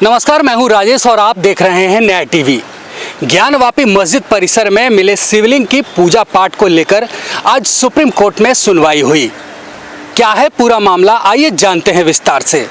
नमस्कार, मैं हूं राजेश और आप देख रहे हैं न्याय टीवी। ज्ञानवापी मस्जिद परिसर में मिले शिवलिंग की पूजा पाठ को लेकर आज सुप्रीम कोर्ट में सुनवाई हुई। क्या है पूरा मामला, आइए जानते हैं विस्तार से।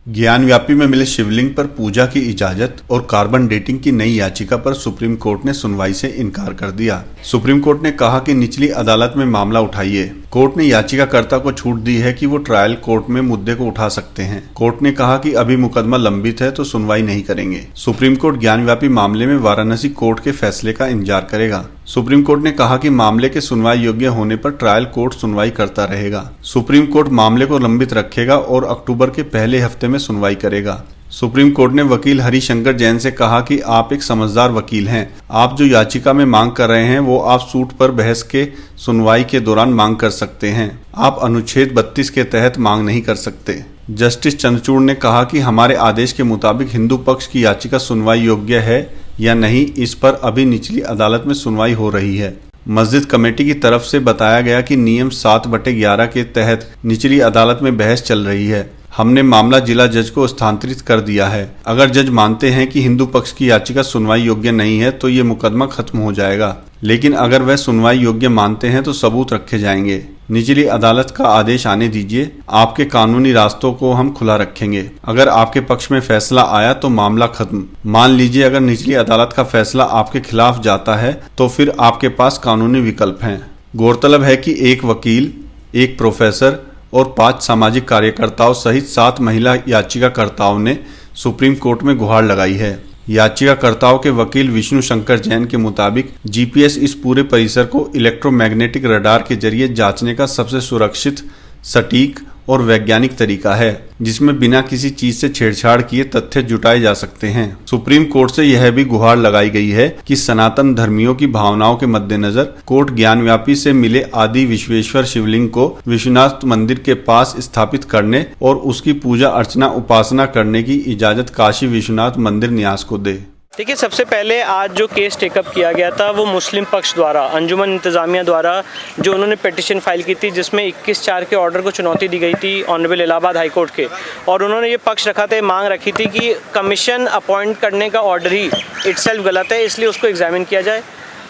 ज्ञानव्यापी में मिले शिवलिंग पर पूजा की इजाजत और कार्बन डेटिंग की नई याचिका पर सुप्रीम कोर्ट ने सुनवाई से इनकार कर दिया। सुप्रीम कोर्ट ने कहा कि निचली अदालत में मामला उठाइए। कोर्ट ने याचिकाकर्ता को छूट दी है कि वो ट्रायल कोर्ट में मुद्दे को उठा सकते हैं। कोर्ट ने कहा कि अभी मुकदमा लंबित है तो सुनवाई नहीं करेंगे। सुप्रीम कोर्ट ज्ञानव्यापी मामले में वाराणसी कोर्ट के फैसले का इंतजार करेगा। सुप्रीम कोर्ट ने कहा कि मामले के सुनवाई योग्य होने पर ट्रायल कोर्ट सुनवाई करता रहेगा। सुप्रीम कोर्ट मामले को लंबित रखेगा और अक्टूबर के पहले हफ्ते में सुनवाई करेगा। सुप्रीम कोर्ट ने वकील हरिशंकर जैन से कहा कि आप एक समझदार वकील हैं। आप जो याचिका में मांग कर रहे हैं वो आप सूट पर बहस के सुनवाई के दौरान मांग कर सकते हैं। आप अनुच्छेद 32 के तहत मांग नहीं कर सकते। जस्टिस चंद्रचूड़ ने कहा कि हमारे आदेश के मुताबिक हिंदू पक्ष की याचिका सुनवाई योग्य है या नहीं, इस पर अभी निचली अदालत में सुनवाई हो रही है। मस्जिद कमेटी की तरफ से बताया गया कि नियम 7/11 के तहत निचली अदालत में बहस चल रही है। हमने मामला जिला जज को स्थानांतरित कर दिया है। अगर जज मानते हैं कि हिंदू पक्ष की याचिका सुनवाई योग्य नहीं है तो ये मुकदमा खत्म हो जाएगा, लेकिन अगर वह सुनवाई योग्य मानते हैं तो सबूत रखे जाएंगे। निचली अदालत का आदेश आने दीजिए, आपके कानूनी रास्तों को हम खुला रखेंगे। अगर आपके पक्ष में फैसला आया तो मामला खत्म। मान लीजिए अगर निचली अदालत का फैसला आपके खिलाफ जाता है तो फिर आपके पास कानूनी विकल्प हैं। गौरतलब है कि एक वकील, एक प्रोफेसर और 5 सामाजिक कार्यकर्ताओं सहित 7 महिला याचिकाकर्ताओं ने सुप्रीम कोर्ट में गुहार लगाई है। याचिकाकर्ताओं के वकील विष्णु शंकर जैन के मुताबिक जीपीएस इस पूरे परिसर को इलेक्ट्रोमैग्नेटिक रडार के जरिए जांचने का सबसे सुरक्षित, सटीक और वैज्ञानिक तरीका है, जिसमें बिना किसी चीज से छेड़छाड़ किए तथ्य जुटाए जा सकते हैं। सुप्रीम कोर्ट से यह भी गुहार लगाई गई है कि सनातन धर्मियों की भावनाओं के मद्देनजर कोर्ट ज्ञानव्यापी से मिले आदि विश्वेश्वर शिवलिंग को विश्वनाथ मंदिर के पास स्थापित करने और उसकी पूजा अर्चना उपासना करने की इजाजत काशी विश्वनाथ मंदिर न्यास को दे। देखिए, सबसे पहले आज जो केस टेकअप किया गया था वो मुस्लिम पक्ष द्वारा, अंजुमन इंतज़ामिया द्वारा जो उन्होंने पिटिशन फाइल की थी, जिसमें 21/4 के ऑर्डर को चुनौती दी गई थी ऑनरेबल इलाहाबाद हाई कोर्ट के। और उन्होंने ये पक्ष रखा था, मांग रखी थी कि कमीशन अपॉइंट करने का ऑर्डर ही इटसेल्फ गलत है, इसलिए उसको एग्जामिन किया जाए।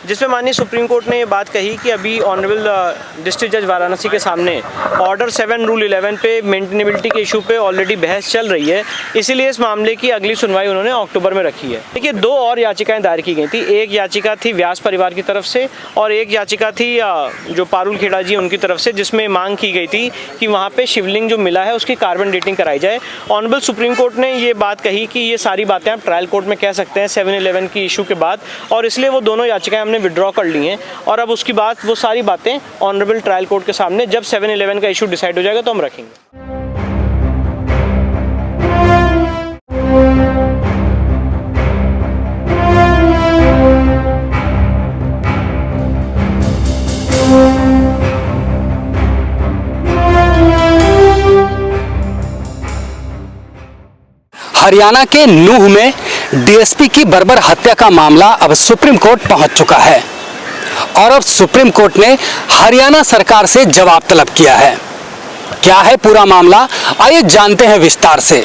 जिसमें माननीय सुप्रीम कोर्ट ने ये बात कही कि अभी ऑनरेबल डिस्ट्रिक्ट जज वाराणसी के सामने ऑर्डर 7 रूल 11 पे मेंटेनेबिलिटी के इशू पे ऑलरेडी बहस चल रही है, इसीलिए इस मामले की अगली सुनवाई उन्होंने अक्टूबर में रखी है। देखिए, 2 और याचिकाएं दायर की गई थी। एक याचिका थी व्यास परिवार की तरफ से और एक याचिका थी जो पारुल खेड़ा जी उनकी तरफ से, जिसमें मांग की गई थी कि वहाँ पे शिवलिंग जो मिला है उसकी कार्बन डेटिंग कराई जाए। ऑनरेबल सुप्रीम कोर्ट ने ये बात कही कि ये सारी बातें आप ट्रायल कोर्ट में कह सकते हैं 7/11 की इशू के बाद, और इसलिए वो दोनों याचिकाएं विड्रॉ कर ली हैं। और अब उसकी बात, वो सारी बातें ऑनरेबल ट्रायल कोर्ट के सामने जब 7/11 का इशू डिसाइड हो जाएगा तो हम रखेंगे। हरियाणा के नूह में डीएसपी की बर्बर हत्या का मामला अब सुप्रीम कोर्ट पहुंच चुका है और अब सुप्रीम कोर्ट ने हरियाणा सरकार से जवाब तलब किया है। क्या है पूरा मामला, आइए जानते हैं विस्तार से।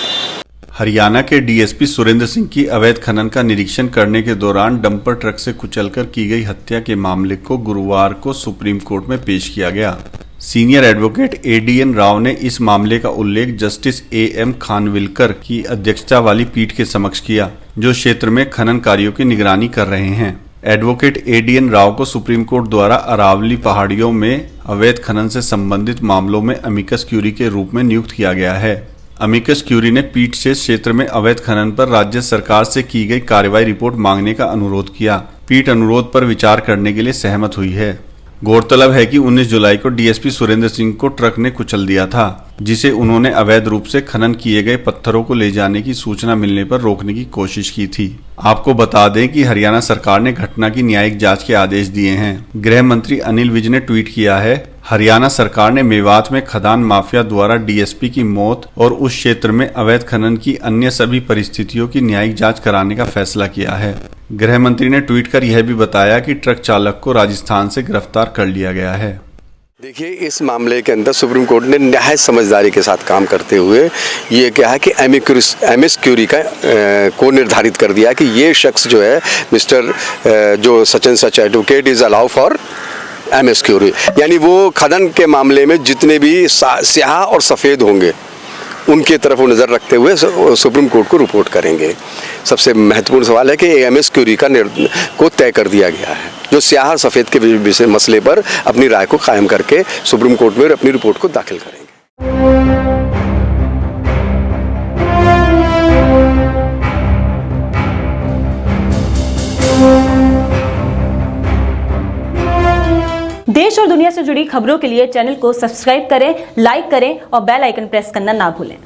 हरियाणा के डीएसपी सुरेंद्र सिंह की अवैध खनन का निरीक्षण करने के दौरान डंपर ट्रक से कुचलकर की गई हत्या के मामले को गुरुवार को सुप्रीम कोर्ट में पेश किया गया। सीनियर एडवोकेट एडीएन राव ने इस मामले का उल्लेख जस्टिस एएम खानविलकर की अध्यक्षता वाली पीठ के समक्ष किया, जो क्षेत्र में खनन कार्यों की निगरानी कर रहे हैं। एडवोकेट एडीएन राव को सुप्रीम कोर्ट द्वारा अरावली पहाड़ियों में अवैध खनन से संबंधित मामलों में अमिकस क्यूरी के रूप में नियुक्त किया गया है। अमिकस क्यूरी ने पीठ से क्षेत्र में अवैध खनन पर राज्य सरकार से की गई कार्रवाई रिपोर्ट मांगने का अनुरोध किया। पीठ अनुरोध पर विचार करने के लिए सहमत हुई है। गौरतलब है कि 19 जुलाई को डीएसपी सुरेंद्र सिंह को ट्रक ने कुचल दिया था, जिसे उन्होंने अवैध रूप से खनन किए गए पत्थरों को ले जाने की सूचना मिलने पर रोकने की कोशिश की थी। आपको बता दें कि हरियाणा सरकार ने घटना की न्यायिक जांच के आदेश दिए हैं। गृह मंत्री अनिल विज ने ट्वीट किया है, हरियाणा सरकार ने मेवात में खदान माफिया द्वारा डीएसपी की मौत और उस क्षेत्र में अवैध खनन की अन्य सभी परिस्थितियों की न्यायिक जांच कराने का फैसला किया है। गृह मंत्री ने ट्वीट कर यह भी बताया कि ट्रक चालक को राजस्थान से गिरफ्तार कर लिया गया है। देखिए, इस मामले के अंदर सुप्रीम कोर्ट ने नहायत समझदारी के साथ काम करते हुए ये क्या है कि एमएस क्यूरी को निर्धारित कर दिया कि ये शख्स जो है मिस्टर जो such advocate is allow for MS Curie, यानी वो खनन के मामले में जितने भी स्याह और सफ़ेद होंगे उनके तरफ वो नज़र रखते हुए सुप्रीम कोर्ट को रिपोर्ट करेंगे। सबसे महत्वपूर्ण सवाल है कि एमएस क्यूरी को तय कर दिया गया है, जो स्याह और सफ़ेद के विषय मसले पर अपनी राय को कायम करके सुप्रीम कोर्ट में अपनी रिपोर्ट को दाखिल करेंगे। देश और दुनिया से जुड़ी खबरों के लिए चैनल को सब्सक्राइब करें, लाइक करें और बेल आइकन प्रेस करना ना भूलें।